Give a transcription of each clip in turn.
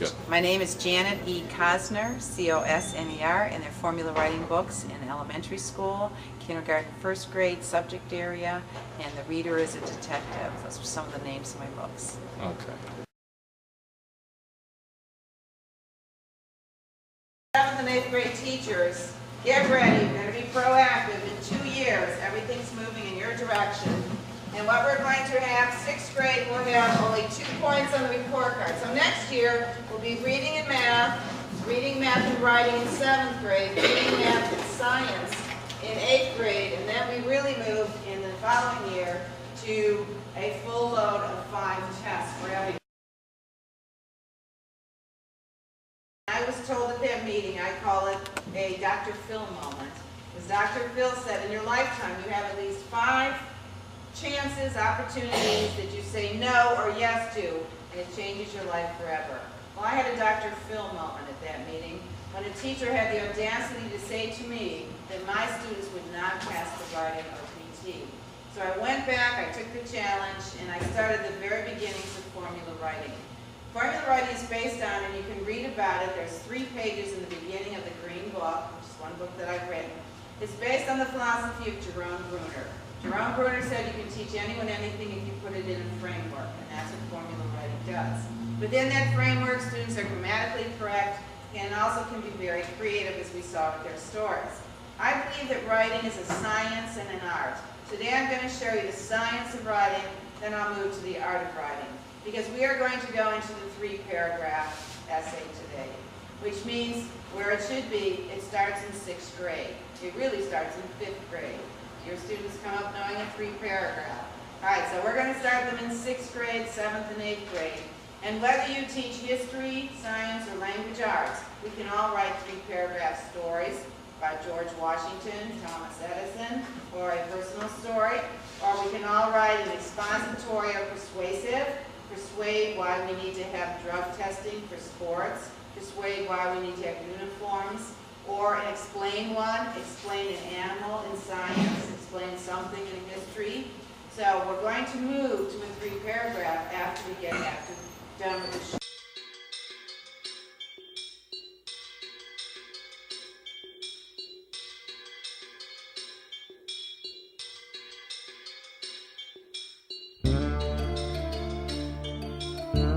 Good. My name is Janet E. Cosner, C-O-S-N-E-R, and they're formula writing books in elementary school, kindergarten, first grade subject area, and the reader is a detective. Those are some of the names of my books. Okay. 7th and 8th grade teachers, get ready. You're going to be proactive. In 2 years, everything's moving in your direction. And what we're going to have, 6th grade, we'll have only 2 points on the report card. So next year, we'll be reading and math and writing in 7th grade, reading, math, and science in 8th grade, and then we really move in the following year to a full load of 5 tests for every. I was told at that meeting, I call it a Dr. Phil moment, because Dr. Phil said in your lifetime you have at least 5 chances, opportunities that you say no or yes to, and it changes your life forever. Well, I had a Dr. Phil moment at that meeting when a teacher had the audacity to say to me that my students would not pass the writing or PT. So I went back, I took the challenge, and I started the very beginnings of formula writing. Formula writing is based on, and you can read about it, there's 3 pages in the beginning of the Green Book, which is one book that I've written. It's based on the philosophy of Jerome Bruner. Jerome Bruner said you can teach anyone anything if you put it in a framework, and that's what formula writing does. Within that framework, students are grammatically correct and also can be very creative, as we saw with their stories. I believe that writing is a science and an art. Today I'm going to show you the science of writing, then I'll move to the art of writing, because we are going to go into the 3-paragraph essay today, which means where it should be, it starts in 6th grade. It really starts in 5th grade. Your students come up knowing a 3-paragraph. All right, so we're going to start them in 6th grade, 7th, and 8th grade. And whether you teach history, science, or language arts, we can all write 3-paragraph stories by George Washington, Thomas Edison, or a personal story. Or we can all write an expository or persuasive, persuade why we need to have drug testing for sports, persuade why we need to have uniforms, or an explain one, explain an animal in science, explain something in history. So we're going to move to a 3-paragraph after we get done with the show.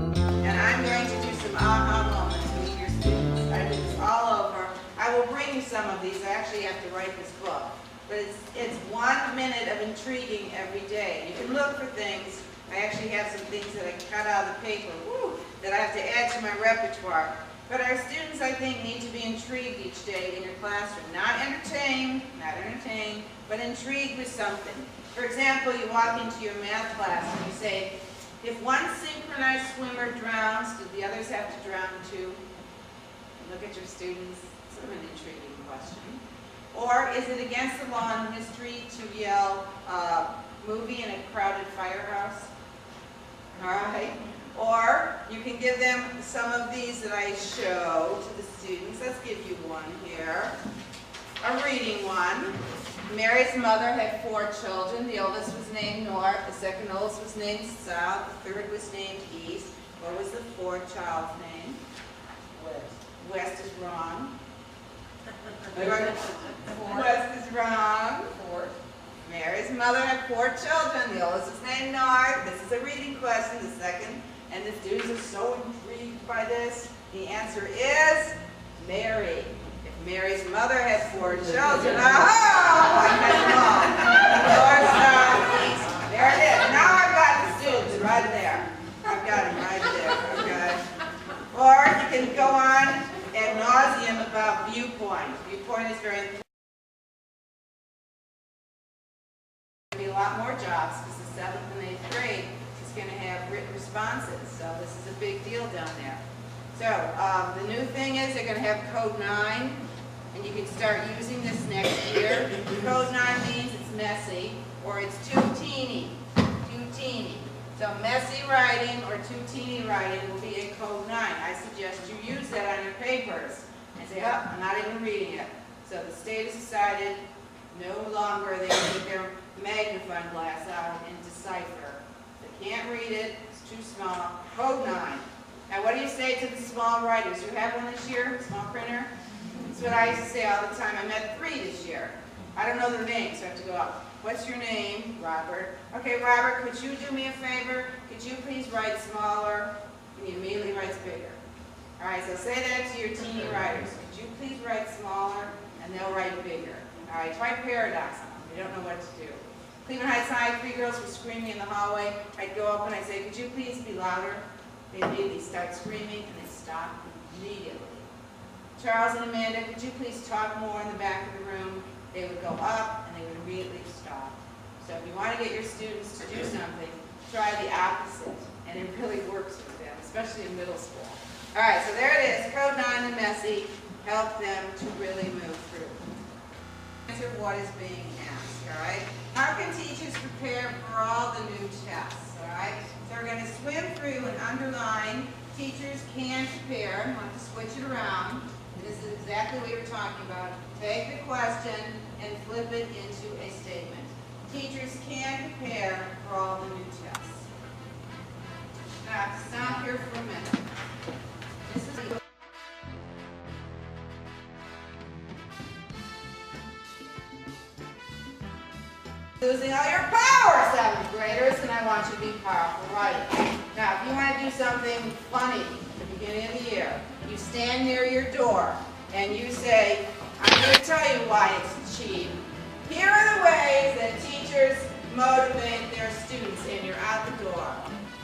And I'm going to do some aha moments with your students. I do this all over. I will bring you some of these. I actually have to write this book. But it's 1 minute of intriguing every day. You can look for things. I actually have some things that I cut out of the paper that I have to add to my repertoire. But our students, I think, need to be intrigued each day in your classroom. Not entertained, but intrigued with something. For example, you walk into your math class and you say, if one synchronized swimmer drowns, do the others have to drown too? Look at your students. Sort of an intriguing question. Or is it against the law in history to yell movie in a crowded firehouse? All right. Or you can give them some of these that I show to the students. Let's give you one here. A reading one. Mary's mother had 4 children. The oldest was named North. The second oldest was named South. The third was named East. What was the 4th child's name? West. West is wrong. West is wrong. 4. Mary's mother had 4 children. The oldest was named North. This is a reading question, the second. And the students are so intrigued by this. The answer is Mary. If Mary's mother had 4 children, I got them all. North, south, east. There it is. Now I've got the students right there. I've got them right there. Okay. Or you can go on ad nauseum about viewpoint. Viewpoint is very important. There'll be a lot more jobs because the 7th and 8th grade is going to have written responses. So this is a big deal down there. So the new thing is they're going to have Code 9, and you can start using this next year. Code 9 means it's messy, or it's too teeny. Too teeny. So messy writing or too teeny writing will be a Code 9. I suggest you use that on your papers and say, oh, I'm not even reading it. So the state has decided no longer they take their magnifying glass out and decipher. They can't read it, it's too small. Code 9. Now what do you say to the small writers? You have one this year, small printer? That's what I used to say all the time. I met 3 this year. I don't know their names, so I have to go up. What's your name? Robert. Okay, Robert, could you do me a favor? Could you please write smaller? And he immediately writes bigger. All right, so say that to your teeny writers. Could you please write smaller? And they'll write bigger. All right, try paradox on them. They don't know what to do. Cleveland Heights High, 3 girls were screaming in the hallway. I'd go up and I'd say, could you please be louder? They immediately start screaming and they stop immediately. Charles and Amanda, could you please talk more in the back of the room? They would go up and they would immediately stop. So if you want to get your students to do something, try the opposite. And it really works with them, especially in middle school. All right, so there it is. Code 9, the messy, help them to really move through. Answer what is being asked, all right? How can teachers prepare for all the new tests, all right? So we're going to swim through and underline. Teachers can prepare. I want to switch it around. And this is exactly what you're talking about. Take the question and flip it into a statement. Teachers can prepare for all the new tests. Now, stop here for a minute. This is losing all your power, 7th graders, and I want you to be powerful, right? Now, if you want to do something funny at the beginning of the year, you stand near your door and you say, I'm going to tell you why it's cheap. Here are the ways that teachers motivate their students, and you're out the door.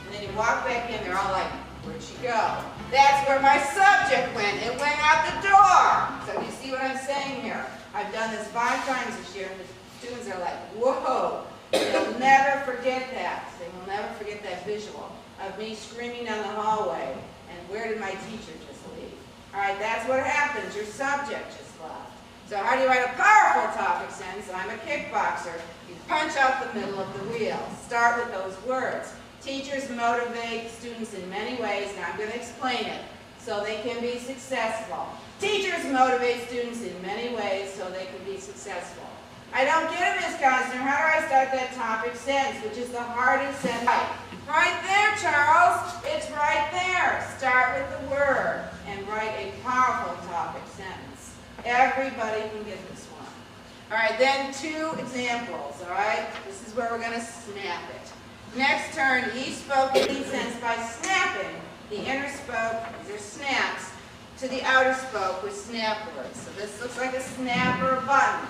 And then you walk back in, they're all like, where'd she go? That's where my subject went. It went out the door. So you see what I'm saying here? I've done this 5 times this year, and the students are like, whoa. They'll never forget that. They will never forget that visual of me screaming down the hallway, and where did my teacher just leave? All right, that's what happens. Your subject just left. So how do you write a powerful topic sentence? I'm a kickboxer. You punch out the middle of the wheel. Start with those words. Teachers motivate students in many ways, and I'm going to explain it so they can be successful. Teachers motivate students in many ways so they can be successful. I don't get it, Ms. Costner. How do I start that topic sentence, which is the hardest sentence? Right there, Charles. It's right there. Start with the word and write a powerful topic sentence. Everybody can get this one. All right, then 2 examples, all right? This is where we're going to snap it. Next, turn each spoke in each sentence by snapping the inner spoke, these are snaps, to the outer spoke with snap words. So this looks like a snap or a button.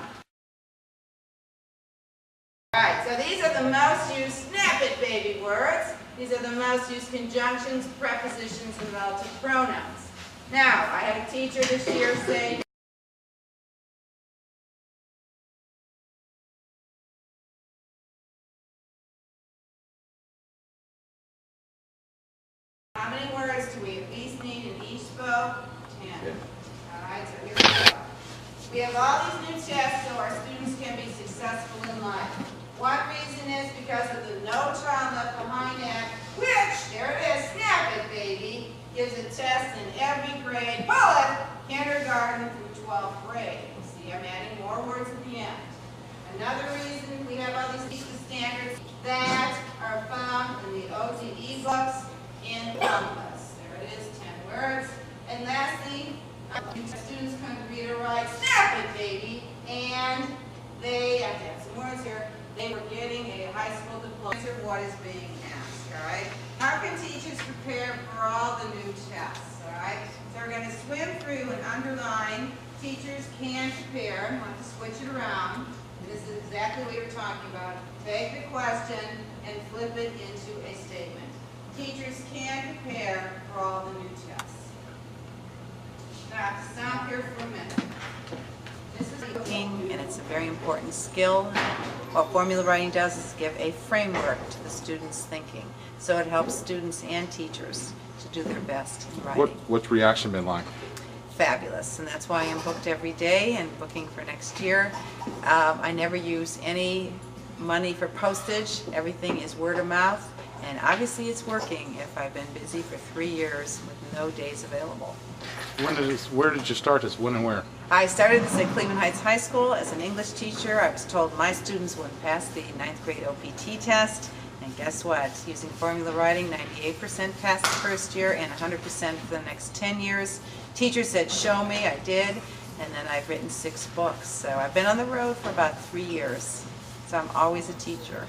All right, so these are the most used snap it baby words. These are the most used conjunctions, prepositions, and relative pronouns. Now, I had a teacher this year say, how many words do we at least need in each spoke? 10. All right, so here we go. We have all these new tests so our students can be successful in life. One reason is because of the No Child Left Behind Act, which, there it is, snap it baby, gives a test in every grade, bullet, kindergarten through 12th grade. See, I'm adding more words at the end. Another reason we have all these teacher standards that are found in the OTE books in Compass. There it is, 10 words. And lastly, students can read or write, snap it baby, and they, I have to have some words here, they were getting a high school diploma. Answer what is being asked, all right? How can teachers prepare for all the new tests, all right? So we're going to swim through and underline. Teachers can prepare. I want to switch it around. And this is exactly what you're talking about. Take the question and flip it into a statement. Teachers can prepare for all the new tests. Now, stop here for a minute. This is and it's a very important skill. What formula writing does is give a framework to the students' thinking. So it helps students and teachers to do their best in writing. What's reaction been like? Fabulous, and that's why I'm booked every day and booking for next year. I never use any money for postage. Everything is word of mouth, and obviously it's working if I've been busy for 3 years with no days available. Where did you start this? When and where? I started this at Cleveland Heights High School as an English teacher. I was told my students wouldn't pass the 9th grade OPT test, And guess what? Using formula writing, 98% passed the first year and 100% for the next 10 years. Teacher said, show me, I did, and then I've written 6 books. So I've been on the road for about 3 years. So I'm always a teacher.